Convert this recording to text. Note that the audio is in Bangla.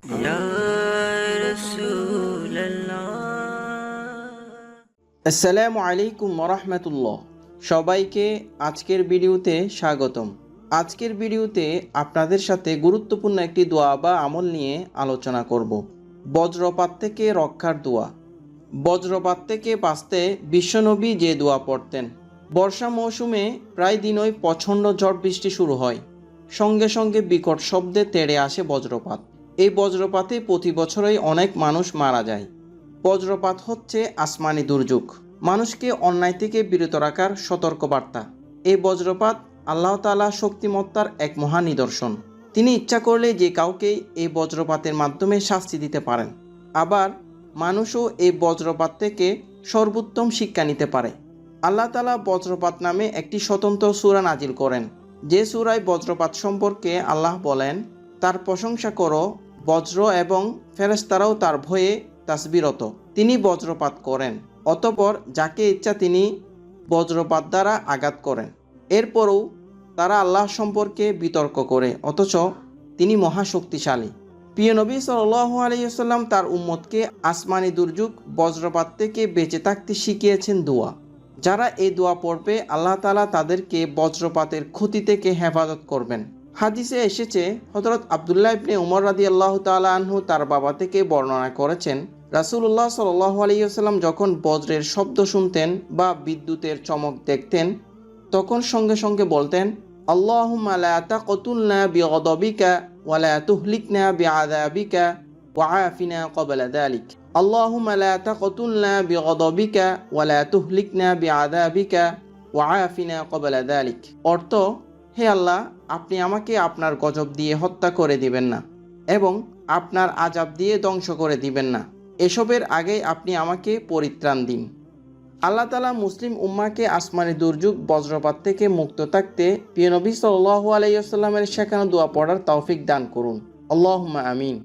ইয়া রাসূলুল্লাহ। আসসালামু আলাইকুম ওয়া সবাইকে আজকের ভিডিওতে স্বাগতম। আজকের ভিডিওতে আপনাদের সাথে গুরুত্বপূর্ণ একটি দোয়া বা আমল নিয়ে আলোচনা করব। বজ্রপাত থেকে রক্ষার দোয়া। বজ্রপাত থেকে বাঁচতে বিশ্বনবী যে দোয়া পড়তেন। বর্ষা মৌসুমে প্রায় দিনই প্রচণ্ড ঝড় বৃষ্টি শুরু হয়, সঙ্গে সঙ্গে বিকট শব্দে তেড়ে আসে বজ্রপাত। এই বজ্রপাতে প্রতি বছরই অনেক মানুষ মারা যায়। বজ্রপাত হচ্ছে আসমানি দুর্যোগ, মানুষকে অন্যায় থেকে বিরত রাখার সতর্কবার্তা। এই বজ্রপাত আল্লাহ তাআলা শক্তিমত্তার এক মহা নিদর্শন। তিনি ইচ্ছা করলে যে কাউকেই এই বজ্রপাতের মাধ্যমে শাস্তি দিতে পারেন। আবার মানুষও এই বজ্রপাত থেকে সর্বোত্তম শিক্ষা নিতে পারে। আল্লাহ তাআলা বজ্রপাত নামে একটি স্বতন্ত্র সূরা নাজিল করেন, যে সূরায় বজ্রপাত সম্পর্কে আল্লাহ বলেন, তার প্রশংসা করো, বজ্র এবং ফেরেশতারাও তার ভয়ে তাসবিরত। তিনি বজ্রপাত করেন, অতঃপর যাকে ইচ্ছা তিনি বজ্রপাত দ্বারা আঘাত করেন। এরপরও তারা আল্লাহ সম্পর্কে বিতর্ক করে, অথচ তিনি মহাশক্তিশালী। প্রিয় নবী সাল্লাল্লাহু আলাইহি ওয়াসাল্লাম তার উম্মতকে আসমানি দুর্যোগ বজ্রপাত থেকে বেঁচে থাকতে শিখিয়েছেন দোয়া। যারা এই দোয়া পড়বে আল্লাহ তাআলা তাদেরকে বজ্রপাতের ক্ষতি থেকে হেফাজত করবেন। হাদিসে এসেছে, হযরত আব্দুল্লাহ ইবনে উমর রাদিয়াল্লাহু তাআলা আনহু তার বাবা থেকে বর্ণনা করেছেন, রাসূলুল্লাহ সাল্লাল্লাহু আলাইহি ওয়াসাল্লাম যখন বজ্রের শব্দ শুনতেন বা বিদ্যুতের চমক দেখতেন, তখন সঙ্গে সঙ্গে বলতেন, আল্লাহুম্মা লা তাকতুলনা বিগদাবিকা ওয়া লা তুহলিকনা বিআযাবিকা ওয়া আফিনা ক্বাবলা যালিক। আল্লাহুম্মা লা তাকতুলনা বিগদাবিকা ওয়া লা তুহলিকনা বিআযাবিকা ওয়া আফিনা ক্বাবলা যালিক। অর্থ, হে আল্লাহ, আপনি আমাকে আপনার গজব দিয়ে হত্যা করে দিবেন না এবং আপনার আযাব দিয়ে ধ্বংস করে দিবেন না। এসবের আগেই আপনি আমাকে পরিত্রাণ দিন। আল্লাহ তাআলা মুসলিম উম্মাহকে আসমানি দুর্যোগ বজ্রপাত থেকে মুক্ত থাকতে প্রিয় নবী সাল্লাল্লাহু আলাইহি ওয়াসাল্লামের শেখানো দোয়া পড়ার তৌফিক দান করুন। আল্লাহুম্মা আমিন।